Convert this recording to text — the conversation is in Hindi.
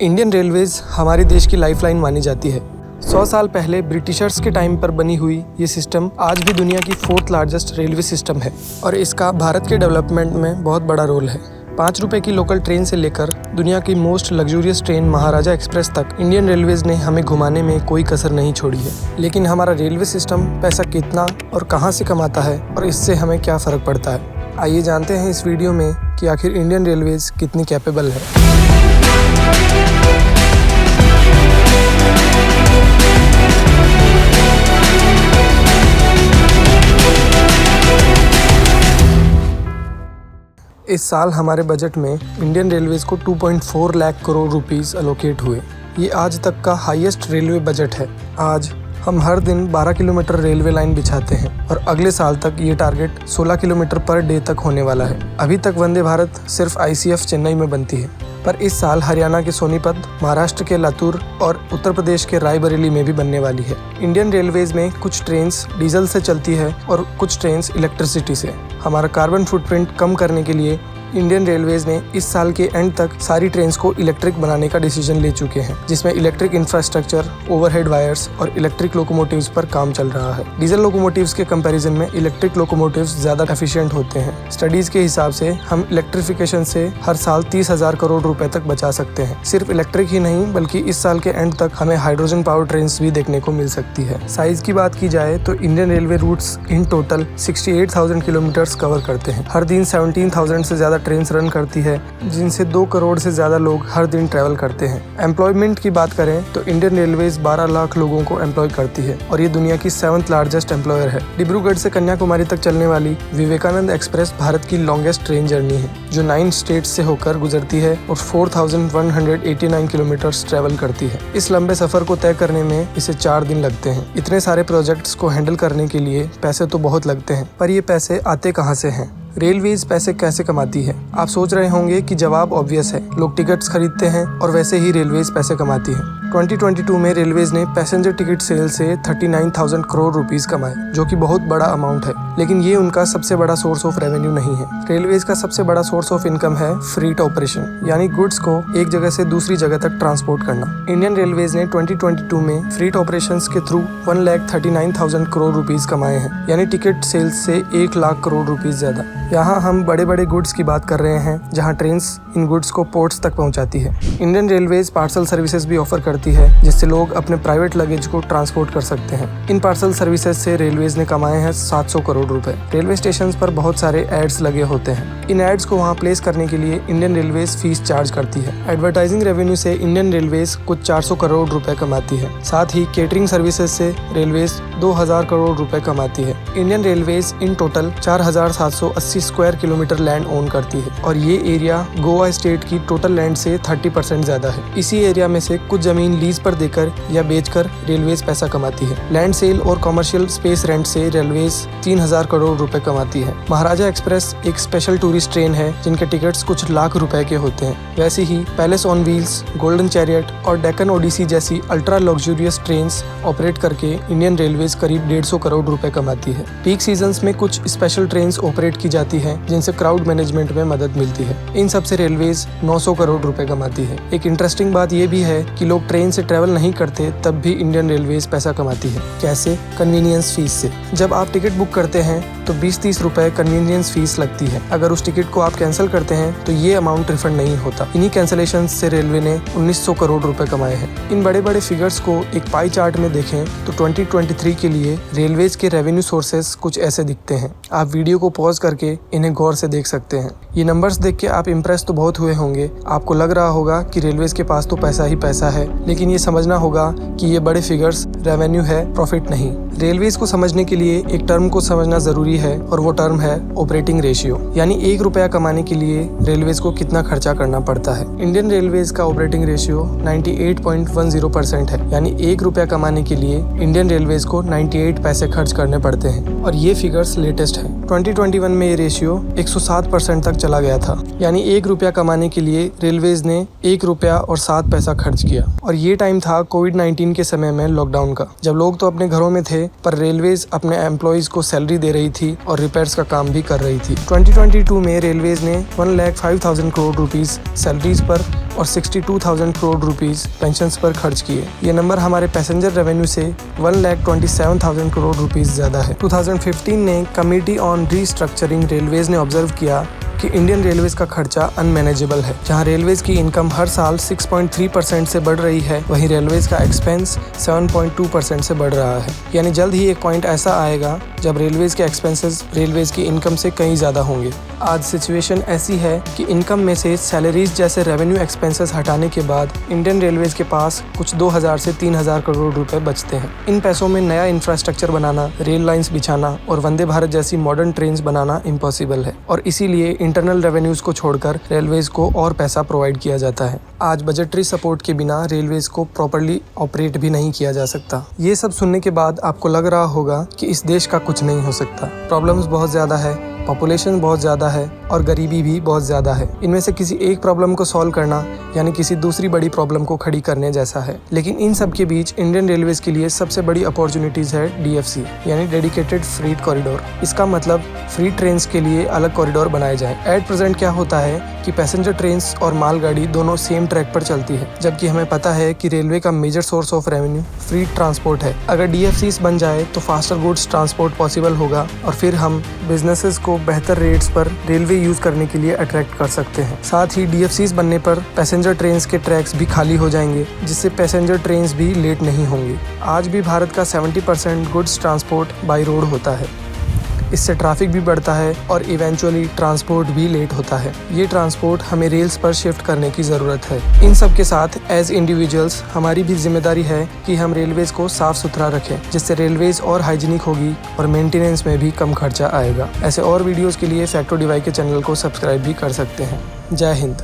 इंडियन रेलवेज हमारे देश की लाइफलाइन मानी जाती है। 100 साल पहले ब्रिटिशर्स के टाइम पर बनी हुई ये सिस्टम आज भी दुनिया की 4th लार्जेस्ट रेलवे सिस्टम है और इसका भारत के डेवलपमेंट में बहुत बड़ा रोल है। 5 रुपए की लोकल ट्रेन से लेकर दुनिया की मोस्ट लग्जूरियस ट्रेन महाराजा एक्सप्रेस तक इंडियन रेलवेज ने हमें घुमाने में कोई कसर नहीं छोड़ी है। लेकिन हमारा रेलवे सिस्टम पैसा कितना और कहां से कमाता है और इससे हमें क्या फ़र्क पड़ता है, आइए जानते हैं इस वीडियो में कि आखिर इंडियन रेलवेज कितनी कैपेबल है। इस साल हमारे बजट में इंडियन रेलवेज को 2.4 लाख करोड़ रुपीस एलोकेट हुए। ये आज तक का हाईएस्ट रेलवे बजट है। आज हम हर दिन 12 किलोमीटर रेलवे लाइन बिछाते हैं और अगले साल तक ये टारगेट 16 किलोमीटर पर डे तक होने वाला है। अभी तक वंदे भारत सिर्फ ICF चेन्नई में बनती है, पर इस साल हरियाणा के सोनीपत, महाराष्ट्र के लातूर और उत्तर प्रदेश के रायबरेली में भी बनने वाली है। इंडियन रेलवेज में कुछ ट्रेन्स डीजल से चलती है और कुछ ट्रेन्स इलेक्ट्रिसिटी से। हमारा कार्बन फुटप्रिंट कम करने के लिए इंडियन रेलवेज ने इस साल के एंड तक सारी ट्रेन्स को इलेक्ट्रिक बनाने का डिसीजन ले चुके हैं, जिसमें इलेक्ट्रिक इंफ्रास्ट्रक्चर, ओवरहेड वायर्स और इलेक्ट्रिक लोकोमोटिव्स पर काम चल रहा है। डीजल लोकोमोटिव्स के कंपैरिजन में इलेक्ट्रिक लोकोमोटिव्स ज़्यादा एफिशिएंट होते हैं। स्टडीज के हिसाब से हम इलेक्ट्रिफिकेशन से हर साल 30,000 करोड़ रुपए तक बचा सकते हैं। सिर्फ इलेक्ट्रिक ही नहीं बल्कि इस साल के एंड तक हमें हाइड्रोजन पावर ट्रेन्स भी देखने को मिल सकती है। साइज की बात की जाए तो Indian railway routes in total 68,000 kilometres cover करते हैं। हर दिन 17,000 से ज़्यादा ट्रेन रन करती है, जिनसे 2 करोड़ से ज़्यादा लोग हर दिन ट्रैवल करते हैं। एम्प्लॉयमेंट की बात करें तो इंडियन रेलवेज 12 लाख लोगों को एम्प्लॉय करती है और ये दुनिया की 7th लार्जेस्ट एम्प्लॉयर है। डिब्रूगढ़ से कन्याकुमारी तक चलने वाली विवेकानंद एक्सप्रेस भारत की लॉन्गेस्ट ट्रेन जर्नी है, जो 9 स्टेट्स से होकर गुजरती है और 4,189 किलोमीटर्स ट्रैवल करती है। इस लंबे सफर को तय करने में इसे 4 दिन लगते हैं। इतने सारे प्रोजेक्ट्स को हैंडल करने के लिए पैसे तो बहुत लगते हैं, पर ये पैसे आते कहाँ से हैं? रेलवेज पैसे कैसे कमाती है? आप सोच रहे होंगे कि जवाब ऑब्वियस है, लोग टिकट्स खरीदते हैं और वैसे ही रेलवेज पैसे कमाती है। 2022 में रेलवेज ने पैसेंजर टिकट सेल से 39,000 करोड़ रुपीस कमाए, जो कि बहुत बड़ा अमाउंट है, लेकिन ये उनका सबसे बड़ा सोर्स ऑफ रेवेन्यू नहीं है। रेलवेज का सबसे बड़ा सोर्स ऑफ इनकम है फ्रीट ऑपरेशन, यानी गुड्स को एक जगह से दूसरी जगह तक ट्रांसपोर्ट करना। इंडियन रेलवेज ने 2022 में फ्रीट ऑपरेशंस के थ्रू 1,39,000 करोड़ रुपीस कमाए हैं, यानी टिकट सेल्स से 1 लाख करोड़ रुपीस ज्यादा। यहाँ हम बड़े बड़े गुड्स की बात कर रहे हैं, जहाँ ट्रेन्स इन गुड्स को पोर्ट्स तक पहुँचाती है। इंडियन रेलवेज पार्सल सर्विसेज भी ऑफर करती है, जिससे लोग अपने प्राइवेट लगेज को ट्रांसपोर्ट कर सकते हैं। इन पार्सल सर्विसेज से रेलवेज ने कमाए हैं 700 करोड़ रुपए। रेलवे स्टेशन पर बहुत सारे एड्स लगे होते हैं। इन एड्स को वहाँ प्लेस करने के लिए इंडियन रेलवेज फीस चार्ज करती है। एडवर्टाइजिंग रेवेन्यू से इंडियन रेलवेज कुछ 400 करोड़ रुपए कमाती है। साथ ही केटरिंग सर्विसेज से रेलवेज 2,000 करोड़ रुपए कमाती है। Indian railways in total 4,780 square kilometre land own करती है और ये एरिया गोवा स्टेट की टोटल लैंड से 30% ज्यादा है। इसी एरिया में से कुछ जमीन लीज पर देकर या बेचकर रेलवेज पैसा कमाती है। लैंड सेल और कमर्शियल स्पेस रेंट से रेलवेज 3,000 करोड़ रुपए कमाती है। महाराजा एक्सप्रेस एक स्पेशल टूरिस्ट ट्रेन है, जिनके टिकट्स कुछ लाख रुपए के होते हैं। वैसे ही Palace on Wheels, Golden Chariot और डेक्कन ओडिसी जैसी अल्ट्रा लग्जूरियस ट्रेन्स ऑपरेट करके इंडियन रेलवेज करीब 150 करोड़ रुपए कमाती है। पीक सीजन्स में कुछ स्पेशल ट्रेन्स ऑपरेट की जाती है, जिनसे क्राउड मैनेजमेंट में मदद मिलती है। इन सब से रेलवेज 900 करोड़ रुपए कमाती है। एक इंटरेस्टिंग बात यह भी है कि लोग ट्रेन से ट्रैवल नहीं करते तब भी इंडियन रेलवेज पैसा कमाती है। कैसे? कन्वीनियंस फीस से। जब आप टिकट बुक करते हैं तो 20-30 रुपए कन्वीनियंस फीस लगती है। अगर उस टिकट को आप कैंसिल करते हैं तो ये अमाउंट रिफंड नहीं होता। इन्हीं कैंसिलेशन से रेलवे ने 1900 करोड़ रुपए कमाए हैं। इन बड़े बड़े फिगर्स को एक पाई चार्ट में देखें तो 2023 के लिए रेलवेज के रेवेन्यू सोर्सेस कुछ ऐसे दिखते हैं। आप वीडियो को पॉज करके इन्हें गौर से देख सकते हैं। ये नंबर्स देख के आप इम्प्रेस तो बहुत हुए होंगे। आपको लग रहा होगा कि रेलवेज के पास तो पैसा ही पैसा है, लेकिन ये समझना होगा कि ये बड़े फिगर्स रेवेन्यू है, प्रॉफिट नहीं। रेलवेज को समझने के लिए एक टर्म को समझना जरूरी है और वो टर्म है ऑपरेटिंग रेशियो, यानी 1 रुपया कमाने के लिए रेलवेज को कितना खर्चा करना पड़ता है। इंडियन रेलवेज का ऑपरेटिंग रेशियो 98.10% है, यानी 1 रुपया कमाने के लिए इंडियन रेलवेज को 98 पैसे खर्च करने पड़ते हैं और ये फिगर्स लेटेस्ट है। 2021 में ये रेशियो 107% तक चला गया था, यानी 1 रुपया कमाने के लिए रेलवेज ने 1 रुपया और 7 पैसा खर्च किया। और ये टाइम था कोविड-19 के समय में, लॉकडाउन का, जब लोग तो अपने घरों में थे पर रेलवेज अपने एम्प्लॉइज को सैलरी दे रही थी और रिपेयर्स का काम भी कर रही थी। 2022 में रेलवेज ने 1,05,000 करोड़ रुपीस सैलरीज पर और 62,000 करोड़ रुपीस पेंशन्स पर खर्च किए। ये नंबर हमारे पैसेंजर रेवेन्यू से 1,27,000 करोड़ रुपीस ज़्यादा है। 2015 ने कमेटी ऑन रीस्ट्रक्चरिंग रेलवेज ने ऑब्जर्व किया कि इंडियन रेलवेज का खर्चा अनमैनेजेबल है। जहां रेलवेज की इनकम हर साल 6.3% से बढ़ रही है, वहीं रेलवेज का एक्सपेंस 7.2% से बढ़ रहा है। यानी जल्द ही एक पॉइंट ऐसा आएगा जब रेलवेज के एक्सपेंसेस रेलवेज की इनकम से कहीं ज़्यादा होंगे। आज सिचुएशन ऐसी है कि इनकम में से सैलरीज जैसे रेवेन्यू एक्सपेंसेस हटाने के बाद इंडियन रेलवेज के पास कुछ 2,000 से 3,000 करोड़ रुपए बचते हैं। इन पैसों में नया इंफ्रास्ट्रक्चर बनाना, रेल लाइंस बिछाना और वंदे भारत जैसी मॉडर्न ट्रेन्स बनाना इम्पॉसिबल है और इसीलिए इंटरनल रेवेन्यूज को छोड़कर रेलवेज को और पैसा प्रोवाइड किया जाता है। आज बजटरी सपोर्ट के बिना रेलवेज को प्रॉपर्ली ऑपरेट भी नहीं किया जा सकता। ये सब सुनने के बाद आपको लग रहा होगा कि इस देश का कुछ नहीं हो सकता। प्रॉब्लम्स बहुत ज़्यादा है, पॉपुलेशन बहुत ज़्यादा है और गरीबी भी बहुत ज़्यादा है। इनमें से किसी एक प्रॉब्लम को सॉल्व करना यानी किसी दूसरी बड़ी प्रॉब्लम को खड़ी करने जैसा है। लेकिन इन सब के बीच इंडियन रेलवेज के लिए सबसे बड़ी अपॉर्चुनिटीज़ है DFC यानी डेडिकेटेड फ्रीट कॉरिडोर। इसका मतलब फ्री ट्रेन्स के लिए अलग कॉरिडोर बनाए जाए। एट प्रेजेंट क्या होता है कि पैसेंजर ट्रेन्स और मालगाड़ी दोनों सेम ट्रैक पर चलती है, जबकि हमें पता है कि रेलवे का major source of revenue free transport है। अगर DFCs बन जाए तो फास्टर गुड्स ट्रांसपोर्ट पॉसिबल होगा और फिर हम बिजनेसेस को बेहतर रेट्स पर रेलवे यूज करने के लिए अट्रैक्ट कर सकते हैं। साथ ही DFCs बनने पर पैसेंजर ट्रेन्स के ट्रैक्स भी खाली हो जाएंगे, जिससे पैसेंजर ट्रेन्स भी लेट नहीं होंगे। आज भी भारत का 70% गुड्स ट्रांसपोर्ट बाई रोड होता है। इससे ट्रैफिक भी बढ़ता है और इवेंचुअली ट्रांसपोर्ट भी लेट होता है। ये ट्रांसपोर्ट हमें रेल्स पर शिफ्ट करने की ज़रूरत है। इन सब के साथ एज इंडिविजुअल्स हमारी भी जिम्मेदारी है कि हम रेलवेज को साफ सुथरा रखें, जिससे रेलवेज और हाइजीनिक होगी और मेंटेनेंस में भी कम खर्चा आएगा। ऐसे और वीडियोज़ के लिए फैक्टो डिवाई के चैनल को सब्सक्राइब भी कर सकते हैं। जय हिंद।